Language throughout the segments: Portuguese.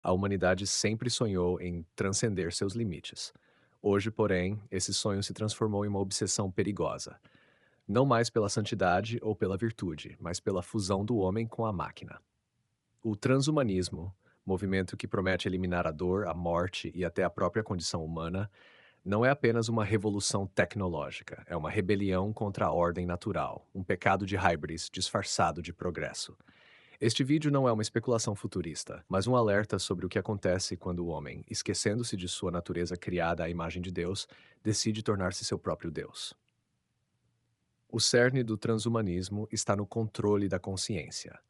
A humanidade sempre sonhou em transcender seus limites. Hoje, porém, esse sonho se transformou em uma obsessão perigosa. Não mais pela santidade ou pela virtude, mas pela fusão do homem com a máquina. O transhumanismo, movimento que promete eliminar a dor, a morte e até a própria condição humana, não é apenas uma revolução tecnológica, é uma rebelião contra a ordem natural, um pecado de hybris disfarçado de progresso. Este vídeo não é uma especulação futurista, mas um alerta sobre o que acontece quando o homem, esquecendo-se de sua natureza criada à imagem de Deus, decide tornar-se seu próprio Deus. O cerne do transhumanismo está no controle da consciência.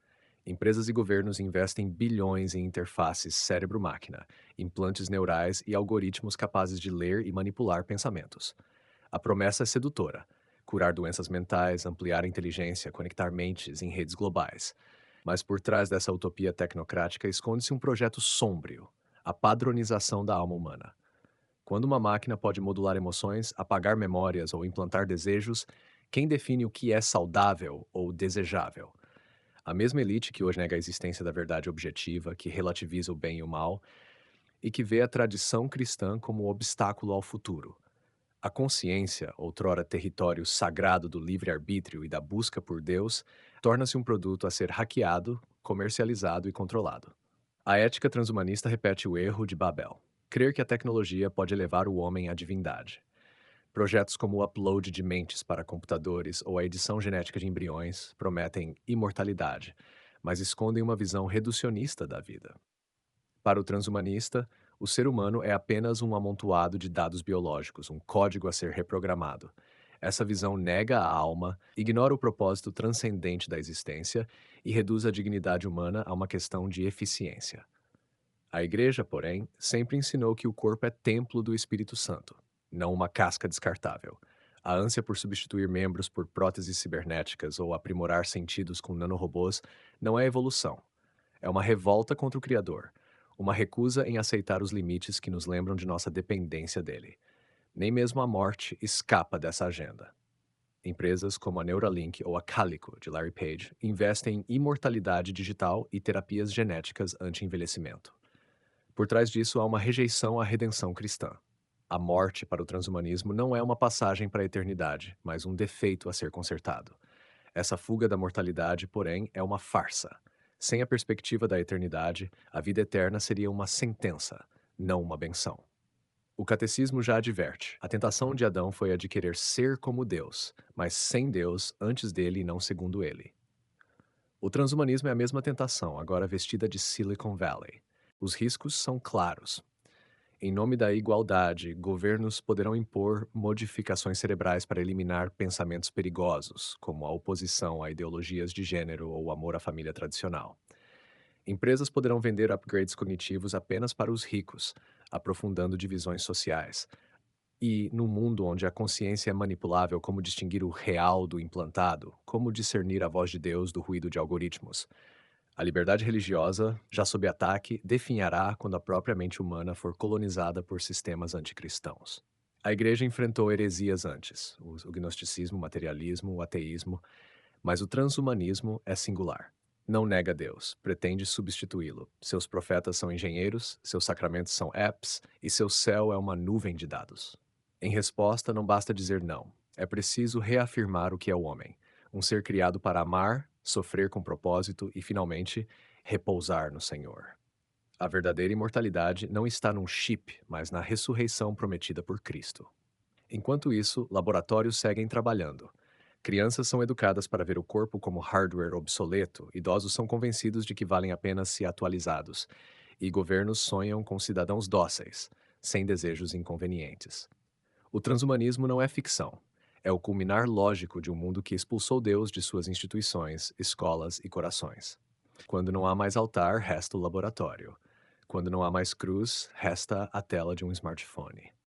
Empresas e governos investem bilhões em interfaces cérebro-máquina, implantes neurais e algoritmos capazes de ler e manipular pensamentos. A promessa é sedutora: curar doenças mentais, ampliar a inteligência, conectar mentes em redes globais. Mas por trás dessa utopia tecnocrática esconde-se um projeto sômbrio: a padronização da alma humana. Quando uma máquina pode modular emoções, apagar memórias ou implantar desejos, quem define o que é saudável ou desejável? A mesma elite que hoje nega a existência da verdade objetiva, que relativiza o bem e o mal, e que vê a tradição cristã como um obstáculo ao futuro. A consciência, outrora território sagrado do livre-arbítrio e da busca por Deus, torna-se um produto a ser hackeado, comercializado e controlado. A ética transhumanista repete o erro de Babel: crer que a tecnologia pode elevar o homem à divindade. Projetos como o upload de mentes para computadores ou a edição genética de embriões prometem imortalidade, mas escondem uma visão reducionista da vida. Para o transhumanista, o ser humano é apenas um amontoado de dados biológicos, um código a ser reprogramado. Essa visão nega a alma, ignora o propósito transcendente da existência e reduz a dignidade humana a uma questão de eficiência. A Igreja, porém, sempre ensinou que o corpo é templo do Espírito Santo, não uma casca descartável. A ânsia por substituir membros por próteses cibernéticas ou aprimorar sentidos com nanorobôs não é evolução. É uma revolta contra o Criador, uma recusa em aceitar os limites que nos lembram de nossa dependência dele. Nem mesmo a morte escapa dessa agenda. Empresas como a Neuralink ou a Calico, de Larry Page, investem em imortalidade digital e terapias genéticas anti-envelhecimento. Por trás disso há uma rejeição à redenção cristã. A morte para o transhumanismo não é uma passagem para a eternidade, mas um defeito a ser consertado. Essa fuga da mortalidade, porém, é uma farsa. Sem a perspectiva da eternidade, a vida eterna seria uma sentença, não uma benção. O catecismo já adverte: a tentação de Adão foi a de querer ser como Deus, mas sem Deus, antes dele e não segundo ele. O transhumanismo é a mesma tentação, agora vestida de Silicon Valley. Os riscos são claros. Em nome da igualdade, governos poderão impor modificações cerebrais para eliminar pensamentos perigosos, como a oposição a ideologias de gênero ou o amor à família tradicional. Empresas poderão vender upgrades cognitivos apenas para os ricos, aprofundando divisões sociais. E, num mundo onde a consciência é manipulável, como distinguir o real do implantado? Como discernir a voz de Deus do ruído de algoritmos? A liberdade religiosa, já sob ataque, definhará quando a própria mente humana for colonizada por sistemas anticristãos. A Igreja enfrentou heresias antes, o gnosticismo, o materialismo, o ateísmo, mas o transhumanismo é singular. Não nega Deus, pretende substituí-lo. Seus profetas são engenheiros, seus sacramentos são apps e seu céu é uma nuvem de dados. Em resposta, não basta dizer não. É preciso reafirmar o que é o homem: um ser criado para amar, sofrer com propósito e, finalmente, repousar no Senhor. A verdadeira imortalidade não está num chip, mas na ressurreição prometida por Cristo. Enquanto isso, laboratórios seguem trabalhando. Crianças são educadas para ver o corpo como hardware obsoleto, idosos são convencidos de que valem apenas se atualizados, e governos sonham com cidadãos dóceis, sem desejos inconvenientes. O transhumanismo não é ficção. É o culminar lógico de um mundo que expulsou Deus de suas instituições, escolas e corações. Quando não há mais altar, resta o laboratório. Quando não há mais cruz, resta a tela de um smartphone.